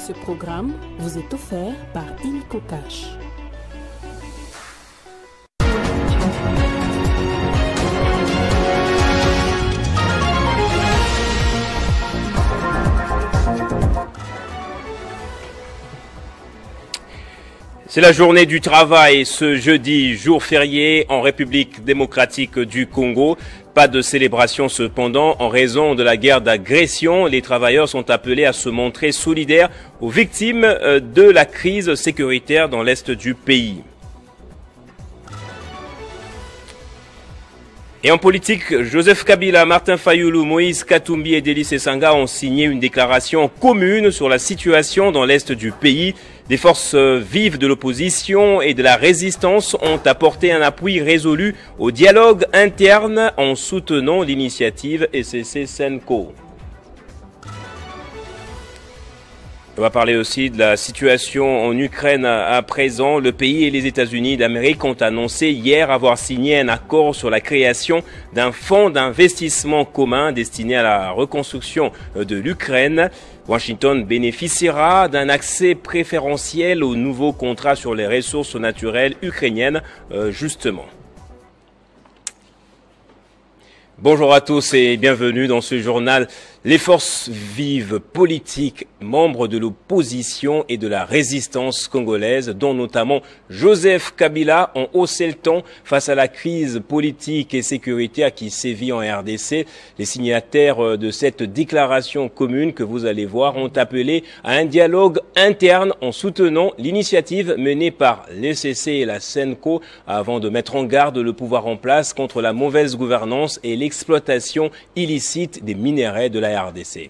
Ce programme vous est offert par Illico Cash. C'est la journée du travail ce jeudi, jour férié en République démocratique du Congo. Pas de célébration cependant en raison de la guerre d'agression. Les travailleurs sont appelés à se montrer solidaires aux victimes de la crise sécuritaire dans l'est du pays. Et en politique, Joseph Kabila, Martin Fayulu, Moïse Katumbi et Delis Esanga ont signé une déclaration commune sur la situation dans l'est du pays. Des forces vives de l'opposition et de la résistance ont apporté un appui résolu au dialogue interne en soutenant l'initiative ECC-Senko. On va parler aussi de la situation en Ukraine à présent. Le pays et les États-Unis d'Amérique ont annoncé hier avoir signé un accord sur la création d'un fonds d'investissement commun destiné à la reconstruction de l'Ukraine. Washington bénéficiera d'un accès préférentiel aux nouveaux contrats sur les ressources naturelles ukrainiennes, justement. Bonjour à tous et bienvenue dans ce journal. Les forces vives politiques, membres de l'opposition et de la résistance congolaise, dont notamment Joseph Kabila, ont haussé le ton face à la crise politique et sécuritaire qui sévit en RDC. Les signataires de cette déclaration commune que vous allez voir ont appelé à un dialogue interne en soutenant l'initiative menée par l'ECC et la Senko avant de mettre en garde le pouvoir en place contre la mauvaise gouvernance et l'exploitation illicite des minerais de la RDC.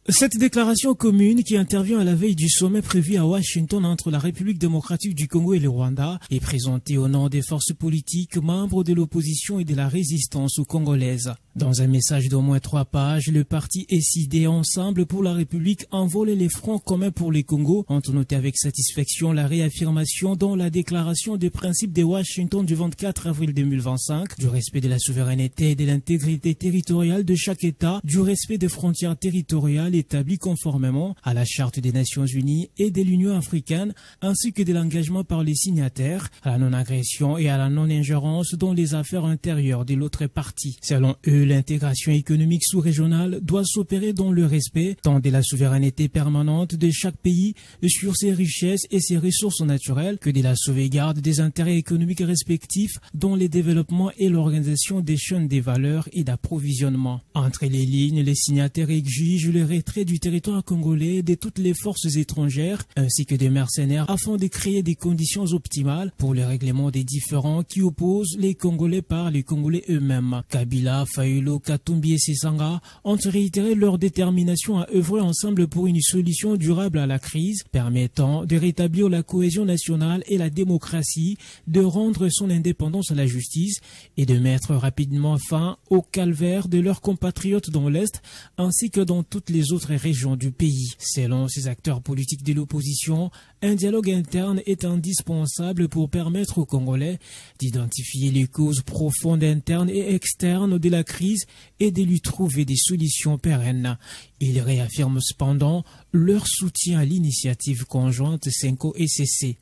Cette déclaration commune qui intervient à la veille du sommet prévu à Washington entre la République démocratique du Congo et le Rwanda est présentée au nom des forces politiques, membres de l'opposition et de la résistance congolaise. Dans un message d'au moins 3 pages, le parti SID Ensemble pour la République envole les fronts communs pour les Congo ont noté avec satisfaction la réaffirmation dans la déclaration des principes de Washington du 24 avril 2025 du respect de la souveraineté et de l'intégrité territoriale de chaque État, du respect des frontières territoriales établi conformément à la Charte des Nations Unies et de l'Union africaine, ainsi que de l'engagement par les signataires à la non-agression et à la non-ingérence dans les affaires intérieures de l'autre partie. Selon eux, l'intégration économique sous-régionale doit s'opérer dans le respect tant de la souveraineté permanente de chaque pays sur ses richesses et ses ressources naturelles que de la sauvegarde des intérêts économiques respectifs dans le développement et l'organisation des chaînes des valeurs et d'approvisionnement. Entre les lignes, les signataires exigent le retrait du territoire congolais de toutes les forces étrangères ainsi que des mercenaires afin de créer des conditions optimales pour le règlement des différends qui opposent les Congolais par les Congolais eux-mêmes. Kabila, Fayulu, Katumbi et Sesanga ont réitéré leur détermination à œuvrer ensemble pour une solution durable à la crise permettant de rétablir la cohésion nationale et la démocratie, de rendre son indépendance à la justice et de mettre rapidement fin au calvaire de leurs compatriotes dans l'Est ainsi que dans toutes les autres régions du pays. Selon ces acteurs politiques de l'opposition, un dialogue interne est indispensable pour permettre aux Congolais d'identifier les causes profondes internes et externes de la crise et de lui trouver des solutions pérennes. Ils réaffirment cependant leur soutien à l'initiative conjointe Senko-ECC.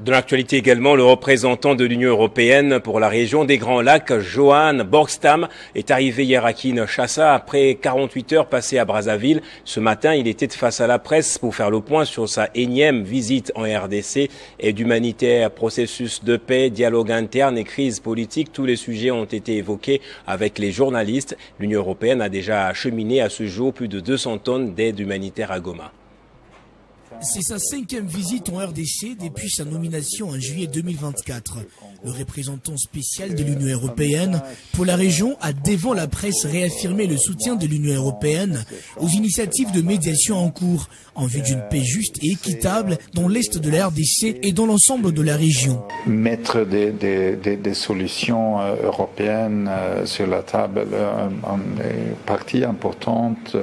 De l'actualité également, le représentant de l'Union européenne pour la région des Grands Lacs, Johan Borgstam, est arrivé hier à Kinshasa après 48 heures passées à Brazzaville. Ce matin, il était face à la presse pour faire le point sur sa énième visite en RDC. Aide humanitaire, processus de paix, dialogue interne et crise politique. Tous les sujets ont été évoqués avec les journalistes. L'Union européenne a déjà acheminé à ce jour plus de 200 tonnes d'aide humanitaire à Goma. C'est sa 5e visite en RDC depuis sa nomination en juillet 2024. Le représentant spécial de l'Union européenne pour la région a devant la presse réaffirmé le soutien de l'Union européenne aux initiatives de médiation en cours en vue d'une paix juste et équitable dans l'est de la RDC et dans l'ensemble de la région. Mettre des solutions européennes sur la table, une partie importante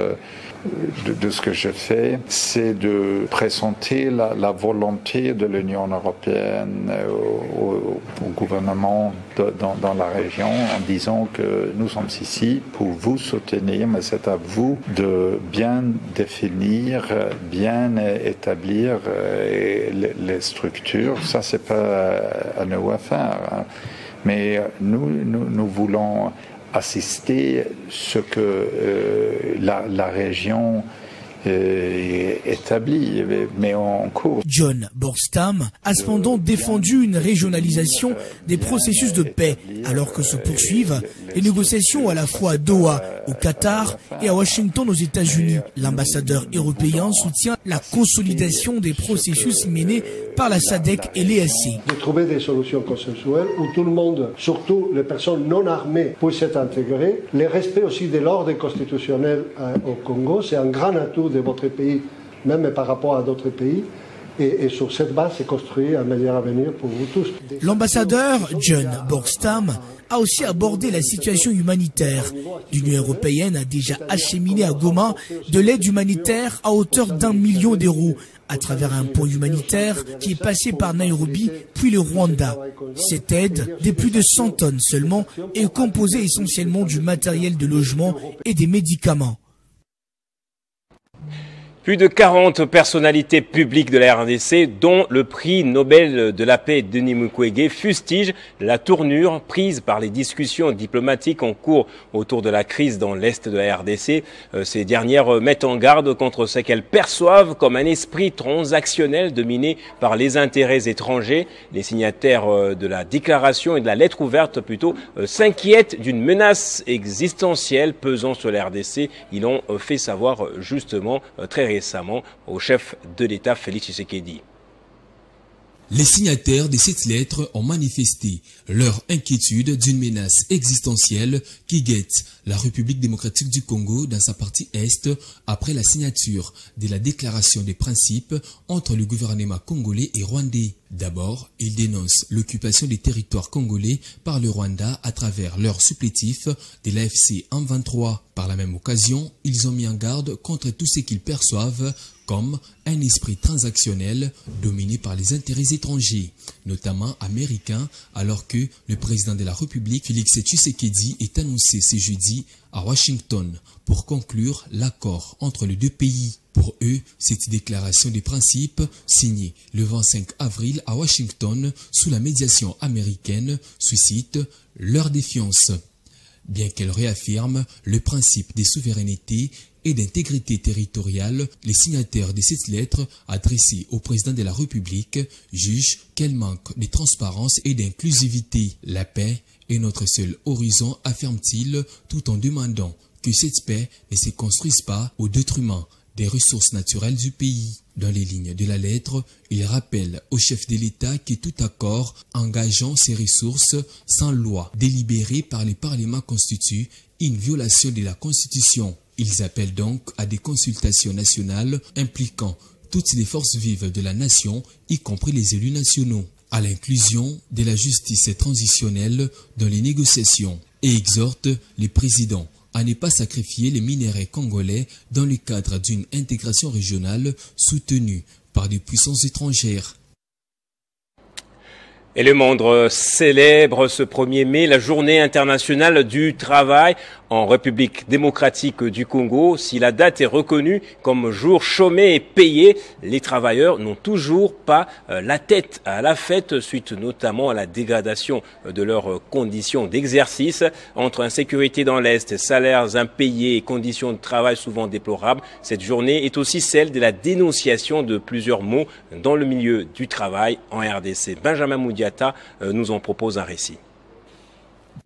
de ce que je fais, c'est de présenter la volonté de l'Union européenne au gouvernement dans la région en disant que nous sommes ici pour vous soutenir, mais c'est à vous de bien définir, bien établir les structures. Ça, c'est pas à nous à faire. Mais nous voulons assister ce que la région établi, mais en cours. John Borstam a cependant défendu une régionalisation des processus de paix, alors que se poursuivent les négociations à la fois à Doha, au Qatar, et à Washington, aux États-Unis. L'ambassadeur européen soutient la consolidation des processus menés par la SADC et l'EAC. De trouver des solutions consensuelles où tout le monde, surtout les personnes non armées, puissent être intégrées. Le respect aussi de l'ordre constitutionnel au Congo, c'est un grand atout de votre pays, même par rapport à d'autres pays. Et sur cette base, c'est construit un meilleur avenir pour vous tous. L'ambassadeur John Borstam a aussi abordé la situation humanitaire. L'Union européenne a déjà acheminé à Goma de l'aide humanitaire à hauteur d'1 million d'euros à travers un pont humanitaire qui est passé par Nairobi puis le Rwanda. Cette aide, de plus de 100 tonnes seulement, est composée essentiellement du matériel de logement et des médicaments. Plus de 40 personnalités publiques de la RDC, dont le prix Nobel de la paix Denis Mukwege, fustigent la tournure prise par les discussions diplomatiques en cours autour de la crise dans l'Est de la RDC. Ces dernières mettent en garde contre ce qu'elles perçoivent comme un esprit transactionnel dominé par les intérêts étrangers. Les signataires de la déclaration et de la lettre ouverte plutôt s'inquiètent d'une menace existentielle pesant sur la RDC. Ils l'ont fait savoir justement très récemment au chef de l'État Félix Tshisekedi. Les signataires de cette lettre ont manifesté leur inquiétude d'une menace existentielle qui guette la République démocratique du Congo dans sa partie Est après la signature de la déclaration des principes entre le gouvernement congolais et rwandais. D'abord, ils dénoncent l'occupation des territoires congolais par le Rwanda à travers leur supplétif de l'AFC M23. Par la même occasion, ils ont mis en garde contre tout ce qu'ils perçoivent comme un esprit transactionnel dominé par les intérêts étrangers, notamment américains, alors que le président de la République, Félix Tshisekedi, est annoncé ce jeudi à Washington pour conclure l'accord entre les deux pays. Pour eux, cette déclaration des principes, signée le 25 avril à Washington sous la médiation américaine, suscite leur défiance. Bien qu'elle réaffirme le principe des souverainetés et d'intégrité territoriale, les signataires de cette lettre adressée au président de la République jugent qu'elle manque de transparence et d'inclusivité. La paix est notre seul horizon, affirme-t-il, tout en demandant que cette paix ne se construise pas au détriment des ressources naturelles du pays. Dans les lignes de la lettre, il rappelle au chef de l'État que tout accord engageant ces ressources sans loi délibérée par les parlements constitue une violation de la Constitution. Ils appellent donc à des consultations nationales impliquant toutes les forces vives de la nation, y compris les élus nationaux, à l'inclusion de la justice transitionnelle dans les négociations, et exhorte les présidents à ne pas sacrifier les minéraux congolais dans le cadre d'une intégration régionale soutenue par des puissances étrangères. Et le monde célèbre ce 1er mai la journée internationale du travail en République démocratique du Congo. Si la date est reconnue comme jour chômé et payé, les travailleurs n'ont toujours pas la tête à la fête, suite notamment à la dégradation de leurs conditions d'exercice. Entre insécurité dans l'Est, salaires impayés et conditions de travail souvent déplorables, cette journée est aussi celle de la dénonciation de plusieurs maux dans le milieu du travail en RDC. Benjamin Moudiata nous en propose un récit.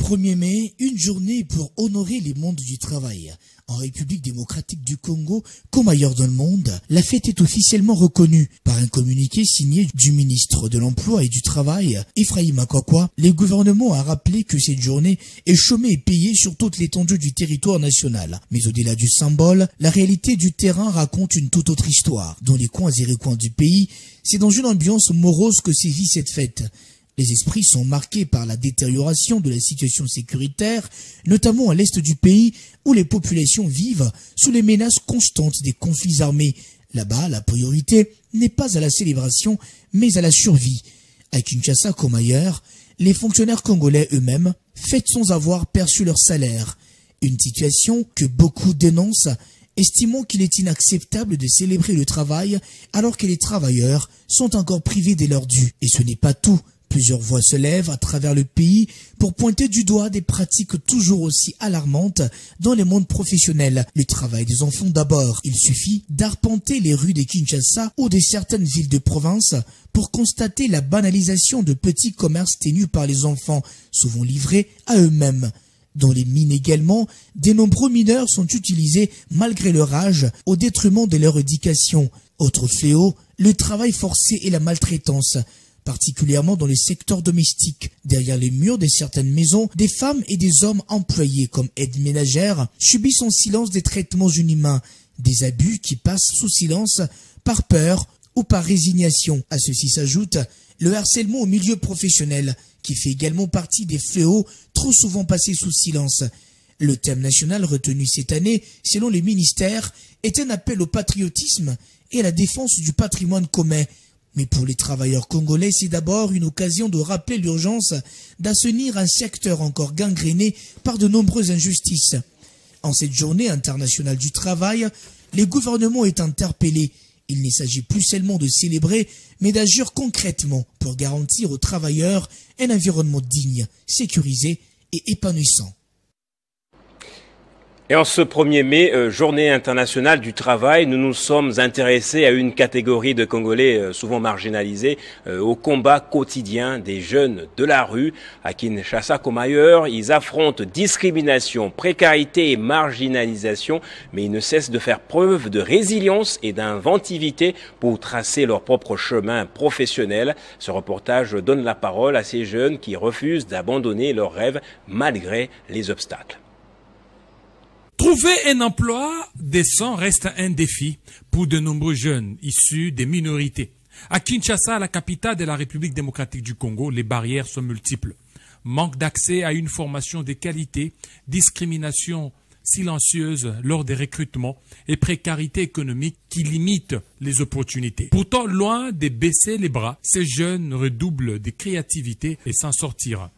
1er mai, une journée pour honorer les mondes du travail. En République démocratique du Congo, comme ailleurs dans le monde, la fête est officiellement reconnue. Par un communiqué signé du ministre de l'Emploi et du Travail, Ephraim Akokwa, le gouvernement a rappelé que cette journée est chômée et payée sur toute l'étendue du territoire national. Mais au-delà du symbole, la réalité du terrain raconte une toute autre histoire. Dans les coins et recoins du pays, c'est dans une ambiance morose que sévit cette fête. Les esprits sont marqués par la détérioration de la situation sécuritaire, notamment à l'est du pays, où les populations vivent sous les menaces constantes des conflits armés. Là-bas, la priorité n'est pas à la célébration, mais à la survie. À Kinshasa comme ailleurs, les fonctionnaires congolais eux-mêmes fêtent sans avoir perçu leur salaire. Une situation que beaucoup dénoncent, estimant qu'il est inacceptable de célébrer le travail alors que les travailleurs sont encore privés de leurs dus. Et ce n'est pas tout. Plusieurs voix se lèvent à travers le pays pour pointer du doigt des pratiques toujours aussi alarmantes dans le monde professionnel. Le travail des enfants d'abord. Il suffit d'arpenter les rues de Kinshasa ou de certaines villes de province pour constater la banalisation de petits commerces tenus par les enfants, souvent livrés à eux-mêmes. Dans les mines également, de nombreux mineurs sont utilisés malgré leur âge au détriment de leur éducation. Autre fléau, le travail forcé et la maltraitance, particulièrement dans les secteurs domestiques. Derrière les murs de certaines maisons, des femmes et des hommes employés comme aides ménagères subissent en silence des traitements inhumains, des abus qui passent sous silence par peur ou par résignation. À ceci s'ajoute le harcèlement au milieu professionnel, qui fait également partie des fléaux trop souvent passés sous silence. Le thème national retenu cette année, selon les ministères, est un appel au patriotisme et à la défense du patrimoine commun. Mais pour les travailleurs congolais, c'est d'abord une occasion de rappeler l'urgence d'assainir un secteur encore gangréné par de nombreuses injustices. En cette journée internationale du travail, le gouvernement est interpellé. Il ne s'agit plus seulement de célébrer, mais d'agir concrètement pour garantir aux travailleurs un environnement digne, sécurisé et épanouissant. Et en ce 1er mai, journée internationale du travail, nous nous sommes intéressés à une catégorie de Congolais souvent marginalisés, au combat quotidien des jeunes de la rue. À Kinshasa comme ailleurs, ils affrontent discrimination, précarité et marginalisation, mais ils ne cessent de faire preuve de résilience et d'inventivité pour tracer leur propre chemin professionnel. Ce reportage donne la parole à ces jeunes qui refusent d'abandonner leurs rêves malgré les obstacles. Trouver un emploi décent reste un défi pour de nombreux jeunes issus des minorités. À Kinshasa, la capitale de la République démocratique du Congo, les barrières sont multiples. Manque d'accès à une formation de qualité, discrimination silencieuse lors des recrutements et précarité économique qui limitent les opportunités. Pourtant, loin de baisser les bras, ces jeunes redoublent de créativité et s'en sortiront.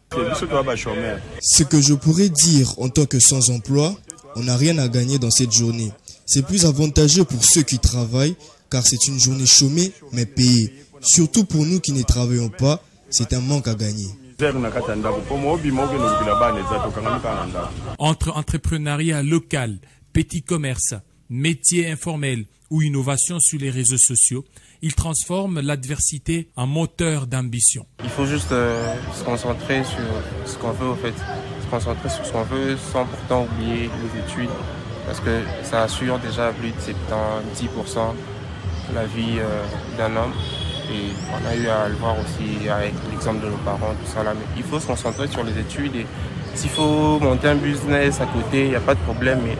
Ce que je pourrais dire en tant que sans-emploi, on n'a rien à gagner dans cette journée. C'est plus avantageux pour ceux qui travaillent, car c'est une journée chômée, mais payée. Surtout pour nous qui ne travaillons pas, c'est un manque à gagner. Entre entrepreneuriat local, petit commerce, métiers informels ou innovation sur les réseaux sociaux, ils transforment l'adversité en moteur d'ambition. Il faut juste se concentrer sur ce qu'on veut, en fait. Se concentrer sur ce qu'on veut sans pourtant oublier les études, parce que ça assure déjà plus de 70% la vie d'un homme. Et on a eu à le voir aussi avec l'exemple de nos parents, tout ça là. Mais il faut se concentrer sur les études et s'il faut monter un business à côté, il n'y a pas de problème. Mais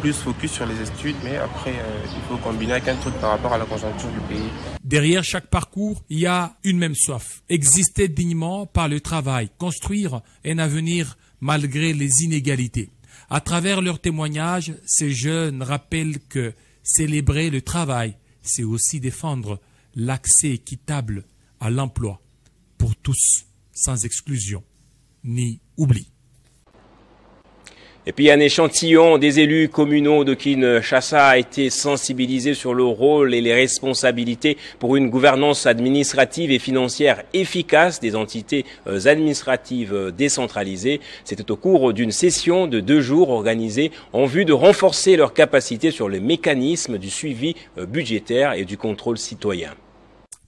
plus focus sur les études, mais après, il faut combiner avec un truc par rapport à la conjoncture du pays. Derrière chaque parcours, il y a une même soif. Exister dignement par le travail, construire un avenir malgré les inégalités. À travers leurs témoignages, ces jeunes rappellent que célébrer le travail, c'est aussi défendre l'accès équitable à l'emploi pour tous, sans exclusion ni oubli. Et puis un échantillon des élus communaux de Kinshasa a été sensibilisé sur le rôle et les responsabilités pour une gouvernance administrative et financière efficace des entités administratives décentralisées. C'était au cours d'une session de 2 jours organisée en vue de renforcer leurs capacités sur le mécanisme du suivi budgétaire et du contrôle citoyen.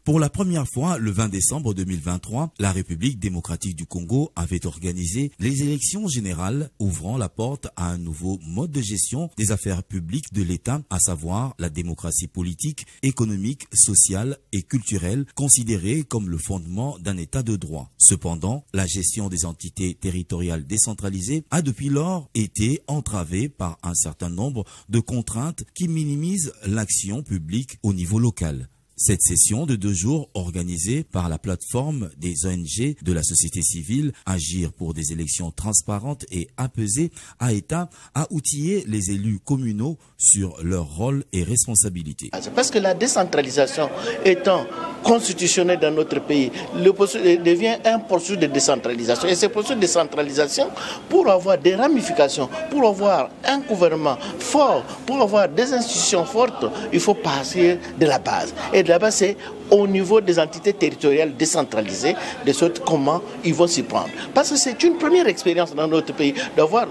Pour la première fois, le 20 décembre 2023, la République démocratique du Congo avait organisé les élections générales ouvrant la porte à un nouveau mode de gestion des affaires publiques de l'État, à savoir la démocratie politique, économique, sociale et culturelle, considérée comme le fondement d'un État de droit. Cependant, la gestion des entités territoriales décentralisées a depuis lors été entravée par un certain nombre de contraintes qui minimisent l'action publique au niveau local. Cette session de 2 jours organisée par la plateforme des ONG de la société civile Agir pour des élections transparentes et apaisées a été à outiller les élus communaux sur leur rôle et responsabilités. Parce que la décentralisation étant constitutionnelle dans notre pays, devient un processus de décentralisation. Et ce processus de décentralisation, pour avoir des ramifications, pour avoir un gouvernement fort, pour avoir des institutions fortes, il faut passer de la base. Et de la base, c'est au niveau des entités territoriales décentralisées, de sorte comment ils vont s'y prendre. Parce que c'est une première expérience dans notre pays d'avoir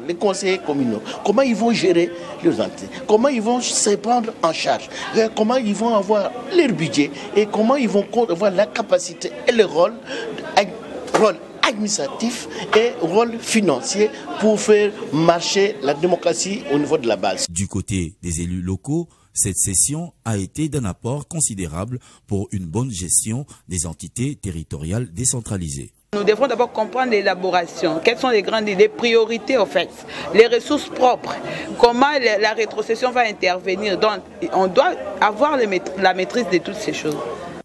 les conseillers communaux. Comment ils vont gérer leurs entités, comment ils vont se prendre en charge, comment ils vont avoir leur budget et comment ils vont avoir la capacité et le rôle administratif et rôle financier pour faire marcher la démocratie au niveau de la base. Du côté des élus locaux, cette session a été d'un apport considérable pour une bonne gestion des entités territoriales décentralisées. Nous devrons d'abord comprendre l'élaboration, quelles sont les priorités en fait, les ressources propres, comment la rétrocession va intervenir. Donc on doit avoir la maîtrise de toutes ces choses.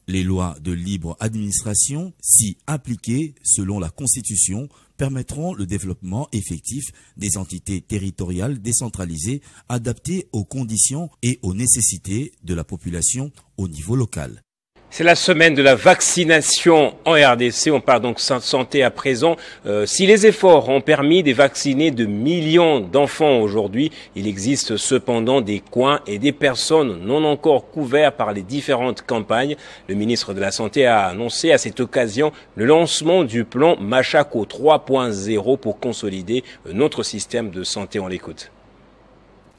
Les lois de libre administration, si appliquées selon la Constitution, permettront le développement effectif des entités territoriales décentralisées adaptées aux conditions et aux nécessités de la population au niveau local. C'est la semaine de la vaccination en RDC. On parle donc santé à présent. Si les efforts ont permis de vacciner de millions d'enfants aujourd'hui, il existe cependant des coins et des personnes non encore couverts par les différentes campagnes. Le ministre de la Santé a annoncé à cette occasion le lancement du plan Machako 3.0 pour consolider notre système de santé. On l'écoute.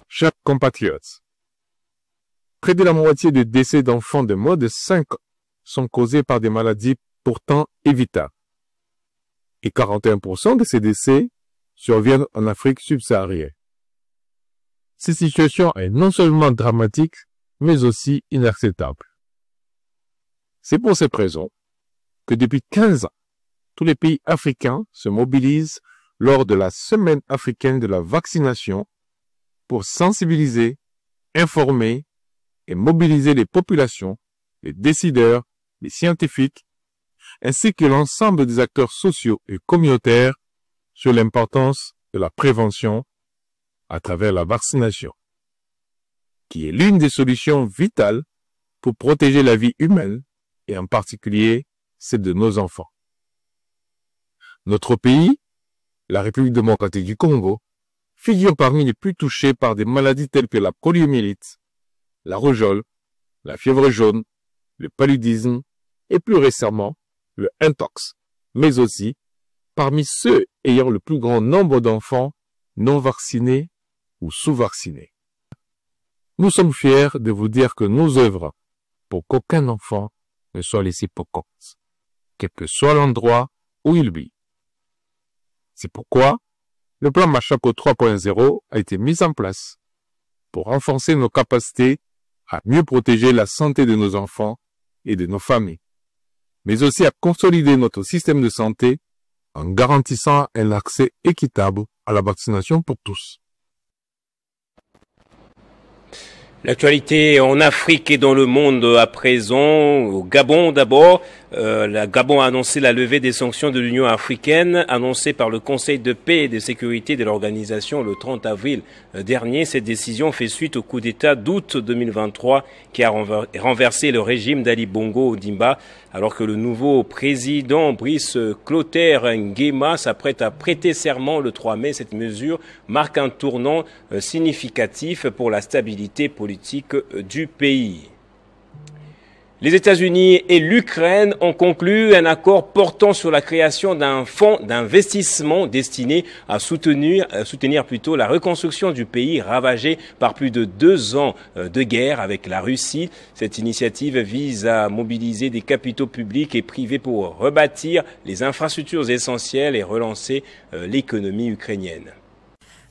Chers compatriotes, près de la moitié des décès d'enfants de moins de 5 ans sont causés par des maladies pourtant évitables. Et 41% de ces décès surviennent en Afrique subsaharienne. Cette situation est non seulement dramatique, mais aussi inacceptable. C'est pour cette raison que depuis 15 ans, tous les pays africains se mobilisent lors de la Semaine africaine de la vaccination pour sensibiliser, informer et mobiliser les populations, les décideurs, les scientifiques, ainsi que l'ensemble des acteurs sociaux et communautaires sur l'importance de la prévention à travers la vaccination, qui est l'une des solutions vitales pour protéger la vie humaine et en particulier celle de nos enfants. Notre pays, la République démocratique du Congo, figure parmi les plus touchés par des maladies telles que la poliomyélite, la rougeole, la fièvre jaune, le paludisme et plus récemment le intox, mais aussi parmi ceux ayant le plus grand nombre d'enfants non vaccinés ou sous-vaccinés. Nous sommes fiers de vous dire que nous œuvrons pour qu'aucun enfant ne soit laissé pour compte, quel que soit l'endroit où il vit. C'est pourquoi le plan Machako 3.0 a été mis en place pour renforcer nos capacités à mieux protéger la santé de nos enfants et de nos familles, mais aussi à consolider notre système de santé en garantissant un accès équitable à la vaccination pour tous. L'actualité en Afrique et dans le monde à présent, au Gabon d'abord. Le Gabon a annoncé la levée des sanctions de l'Union africaine annoncée par le Conseil de paix et de sécurité de l'organisation le 30 avril dernier. Cette décision fait suite au coup d'État d'août 2023 qui a renversé le régime d'Ali Bongo Ondimba, alors que le nouveau président Brice Clotaire Nguema s'apprête à prêter serment le 3 mai. Cette mesure marque un tournant significatif pour la stabilité politique du pays. Les États-Unis et l'Ukraine ont conclu un accord portant sur la création d'un fonds d'investissement destiné à soutenir la reconstruction du pays ravagé par plus de 2 ans de guerre avec la Russie. Cette initiative vise à mobiliser des capitaux publics et privés pour rebâtir les infrastructures essentielles et relancer l'économie ukrainienne.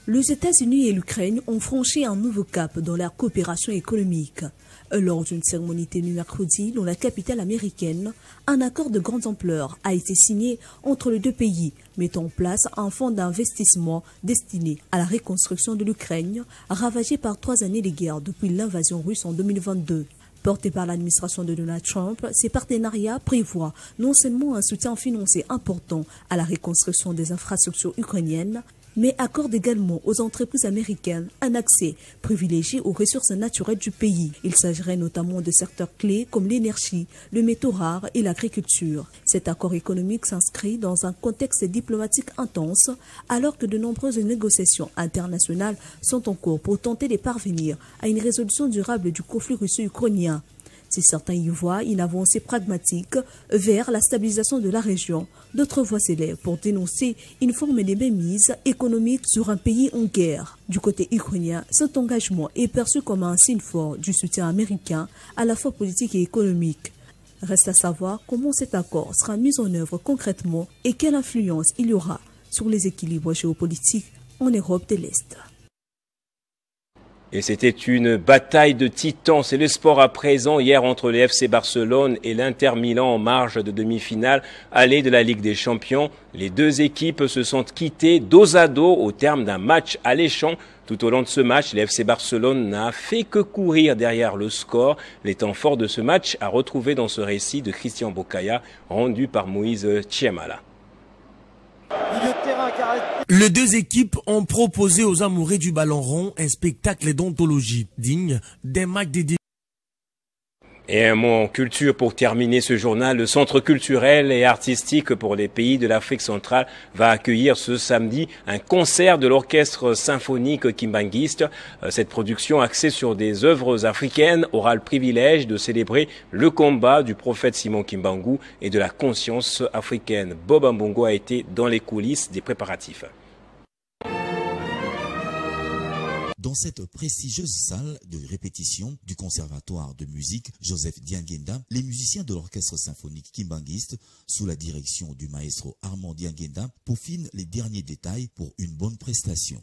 Les États-Unis et l'Ukraine ont franchi un nouveau cap dans leur coopération économique. Lors d'une cérémonie tenue mercredi dans la capitale américaine, un accord de grande ampleur a été signé entre les deux pays, mettant en place un fonds d'investissement destiné à la reconstruction de l'Ukraine, ravagée par 3 années de guerre depuis l'invasion russe en 2022. Porté par l'administration de Donald Trump, ces partenariats prévoient non seulement un soutien financier important à la reconstruction des infrastructures ukrainiennes, mais accorde également aux entreprises américaines un accès privilégié aux ressources naturelles du pays. Il s'agirait notamment de secteurs clés comme l'énergie, le métaux rare et l'agriculture. Cet accord économique s'inscrit dans un contexte diplomatique intense, alors que de nombreuses négociations internationales sont en cours pour tenter de parvenir à une résolution durable du conflit russo-ukrainien. Si certains y voient une avancée pragmatique vers la stabilisation de la région, d'autres voix s'élèvent pour dénoncer une forme de mainmise économique sur un pays en guerre. Du côté ukrainien, cet engagement est perçu comme un signe fort du soutien américain à la fois politique et économique. Reste à savoir comment cet accord sera mis en œuvre concrètement et quelle influence il y aura sur les équilibres géopolitiques en Europe de l'Est. Et c'était une bataille de titans. C'est le sport à présent. Hier, entre le FC Barcelone et l'Inter Milan en marge de demi-finale aller de la Ligue des Champions. Les deux équipes se sont quittées dos à dos au terme d'un match alléchant. Tout au long de ce match, le FC Barcelone n'a fait que courir derrière le score. Les temps forts de ce match à retrouver dans ce récit de Christian Bokaya, rendu par Moïse Chiamala. Les deux équipes ont proposé aux amoureux du ballon rond un spectacle d'anthologie digne d'un match dédié. Et un mot en culture pour terminer ce journal. Le Centre culturel et artistique pour les pays de l'Afrique centrale va accueillir ce samedi un concert de l'orchestre symphonique kimbanguiste. Cette production axée sur des œuvres africaines aura le privilège de célébrer le combat du prophète Simon Kimbangu et de la conscience africaine. Bob Ambongo a été dans les coulisses des préparatifs. Dans cette prestigieuse salle de répétition du Conservatoire de musique Joseph Diangenda, les musiciens de l'orchestre symphonique kimbanguiste, sous la direction du maestro Armand Diangenda, peaufinent les derniers détails pour une bonne prestation.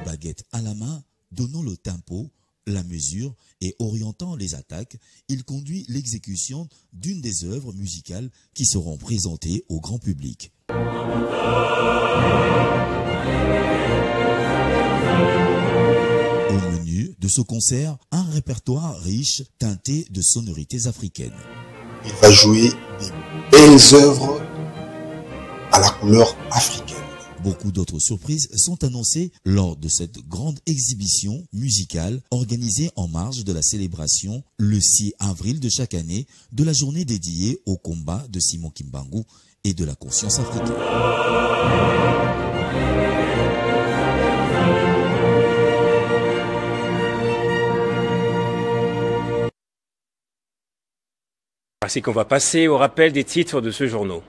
Baguette à la main, donnant le tempo, la mesure et orientant les attaques, il conduit l'exécution d'une des œuvres musicales qui seront présentées au grand public. Au menu de ce concert, un répertoire riche teinté de sonorités africaines. Il va jouer des belles œuvres à la couleur africaine. Beaucoup d'autres surprises sont annoncées lors de cette grande exhibition musicale organisée en marge de la célébration le 6 avril de chaque année de la journée dédiée au combat de Simon Kimbangu et de la conscience africaine. Ainsi qu'on va passer au rappel des titres de ce journal.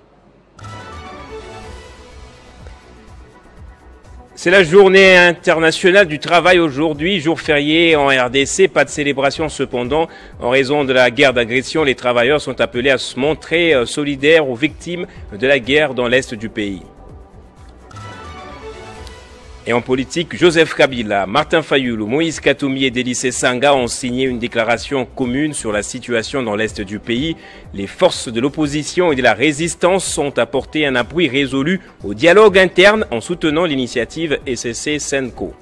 C'est la journée internationale du travail aujourd'hui, jour férié en RDC, pas de célébration cependant. En raison de la guerre d'agression, les travailleurs sont appelés à se montrer solidaires aux victimes de la guerre dans l'est du pays. Et en politique, Joseph Kabila, Martin Fayulu, Moïse Katumbi et Délicé Sanga ont signé une déclaration commune sur la situation dans l'est du pays. Les forces de l'opposition et de la résistance ont apporté un appui résolu au dialogue interne en soutenant l'initiative SSC-Senko.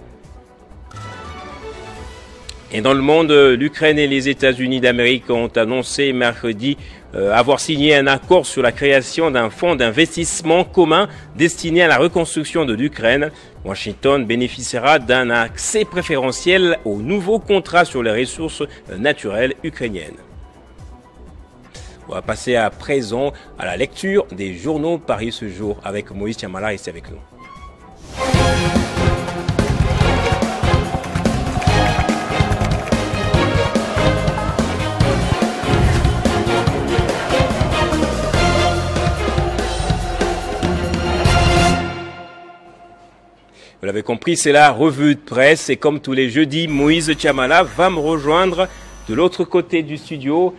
Et dans le monde, l'Ukraine et les États-Unis d'Amérique ont annoncé mercredi avoir signé un accord sur la création d'un fonds d'investissement commun destiné à la reconstruction de l'Ukraine. Washington bénéficiera d'un accès préférentiel aux nouveaux contrats sur les ressources naturelles ukrainiennes. On va passer à présent à la lecture des journaux Paris ce jour avec Moïse Chiamala, restez avec nous. Vous l'avez compris, c'est la revue de presse et comme tous les jeudis, Moïse Chiamala va me rejoindre de l'autre côté du studio.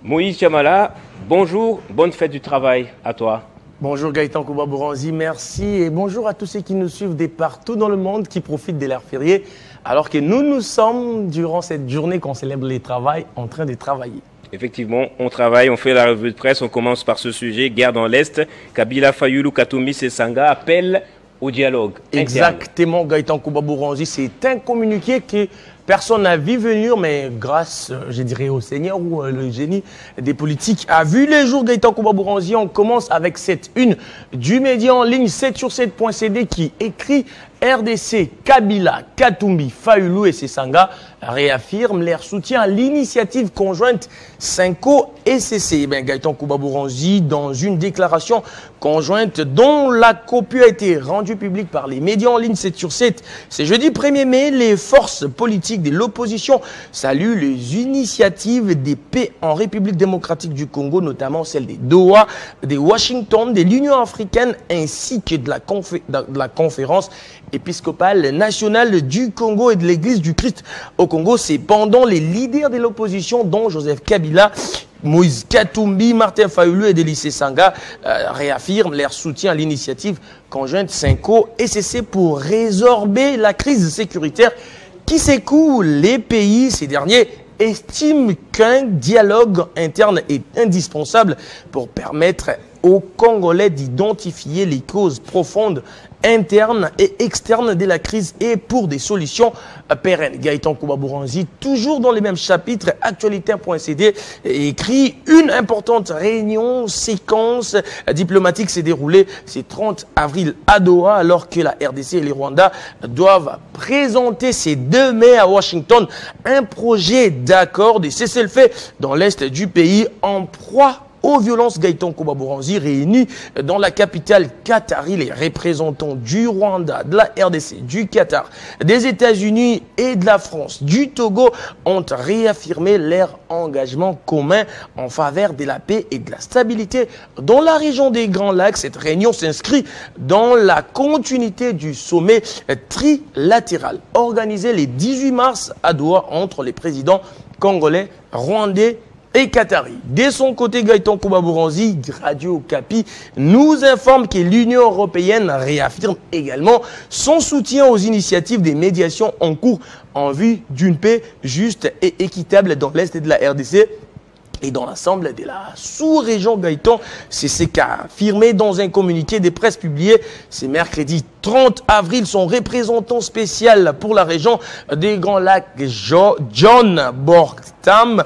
Moïse Chiamala, bonjour, bonne fête du travail à toi. Bonjour Gaëtan Kouba-Bouranzi, merci et bonjour à tous ceux qui nous suivent de partout dans le monde, qui profitent de l'air férié, alors que nous sommes, durant cette journée qu'on célèbre le travail, en train de travailler. Effectivement, on travaille, on fait la revue de presse, on commence par ce sujet, guerre dans l'Est. Kabila, Fayulu, Katumbi, Sanga appellent au dialogue interne. Exactement, Gaëtan Kouba-Bouranzi, c'est un communiqué que personne n'a vu venir, mais grâce, je dirais, au Seigneur ou le génie des politiques a vu les jours. Gaëtan Kouba-Bouranzi, on commence avec cette une du média en ligne 7sur7.cd qui écrit RDC, Kabila, Katumbi, Fayulu et Sesanga réaffirment leur soutien à l'initiative conjointe Cinco et CC. Gaëtan Kouba-Bouranzi, dans une déclaration conjointe dont la copie a été rendue publique par les médias en ligne 7sur7, c'est jeudi 1er mai, les forces politiques de l'opposition saluent les initiatives des paix en République démocratique du Congo, notamment celles des Doha, des Washington, de l'Union africaine ainsi que de la conférence épiscopale nationale du Congo et de l'Église du Christ au Congo. Cependant, les leaders de l'opposition, dont Joseph Kabila, Moïse Katumbi, Martin Fayulu et Denis Sesanga réaffirment leur soutien à l'initiative conjointe Cinco et CC pour résorber la crise sécuritaire qui secoue les pays. Ces derniers estiment qu'un dialogue interne est indispensable pour permettre aux Congolais d'identifier les causes profondes internes et externes de la crise et pour des solutions pérennes. Gaëtan Kouba-Bouranzi, toujours dans les mêmes chapitres, actualité.cd, écrit une importante réunion, séquence diplomatique s'est déroulée ce 30 avril à Doha, alors que la RDC et les Rwanda doivent présenter ces 2 mai à Washington un projet d'accord de cessez-le-feu dans l'est du pays en proie aux violences. Gaëtan Kouba-Bouranzi réunis dans la capitale qatari les représentants du Rwanda, de la RDC, du Qatar, des États-Unis et de la France, du Togo ont réaffirmé leur engagement commun en faveur de la paix et de la stabilité dans la région des Grands Lacs. Cette réunion s'inscrit dans la continuité du sommet trilatéral organisé le 18 mars à Doha entre les présidents congolais, rwandais et qatari. De son côté, Gaëtan Kouba-Bouranzi, Radio Okapi, nous informe que l'Union européenne réaffirme également son soutien aux initiatives des médiations en cours en vue d'une paix juste et équitable dans l'Est de la RDC et dans l'ensemble de la sous-région. Gaëtan, c'est ce qu'a affirmé dans un communiqué de presse publié ce mercredi 30 avril son représentant spécial pour la région des Grands Lacs, John Borgtam,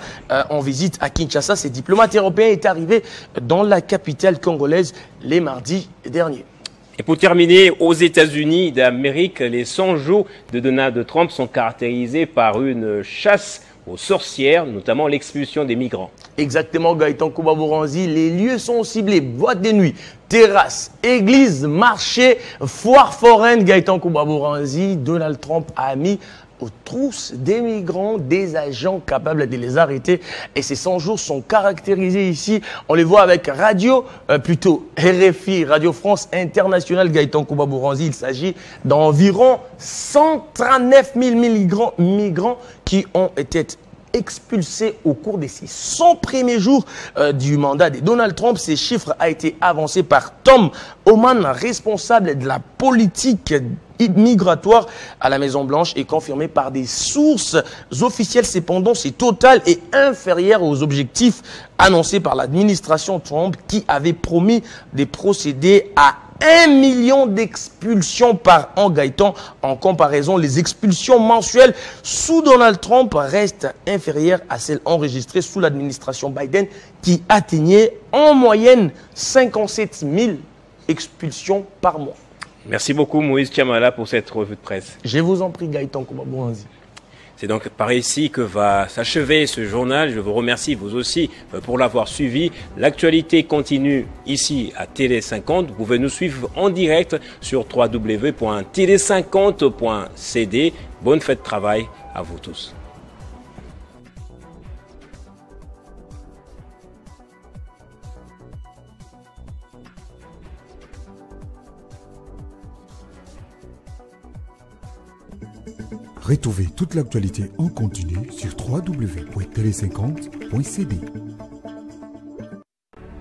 en visite à Kinshasa. Ce diplomate européen est arrivé dans la capitale congolaise les mardis derniers. Et pour terminer, aux États-Unis d'Amérique, les 100 jours de Donald Trump sont caractérisés par une chasse aux sorcières, notamment l'expulsion des migrants. Exactement, Gaëtan Kouba-Bouranzi, les lieux sont ciblés, boîtes de nuit, terrasses, églises, marchés, foires foraines. Gaëtan Kouba-Bouranzi, Donald Trump a mis aux trousses des migrants des agents capables de les arrêter. Et ces 100 jours sont caractérisés ici. On les voit avec RFI, Radio France Internationale. Gaëtan Kouba-Bouranzi, il s'agit d'environ 139 000 migrants qui ont été expulsés au cours de ces 100 premiers jours du mandat de Donald Trump. Ces chiffres ont été avancés par Tom Homan, responsable de la politique migratoire à la Maison-Blanche, et confirmé par des sources officielles. Cependant, ce total est inférieur aux objectifs annoncés par l'administration Trump, qui avait promis de procéder à 1 million d'expulsions par an. Gaëtan, en comparaison, les expulsions mensuelles sous Donald Trump restent inférieures à celles enregistrées sous l'administration Biden, qui atteignait en moyenne 57 000 expulsions par mois. Merci beaucoup Moïse Tiamala pour cette revue de presse. Je vous en prie, Gaëtan Kouba-Bouranzi. C'est donc par ici que va s'achever ce journal. Je vous remercie, vous aussi, pour l'avoir suivi. L'actualité continue ici à Télé 50. Vous pouvez nous suivre en direct sur www.tele50.cd. Bonne fête de travail à vous tous. Retrouvez toute l'actualité en continu sur www.tele50.cd.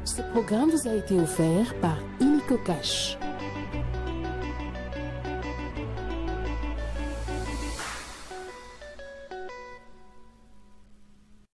Ce programme vous a été offert par Illico Cash.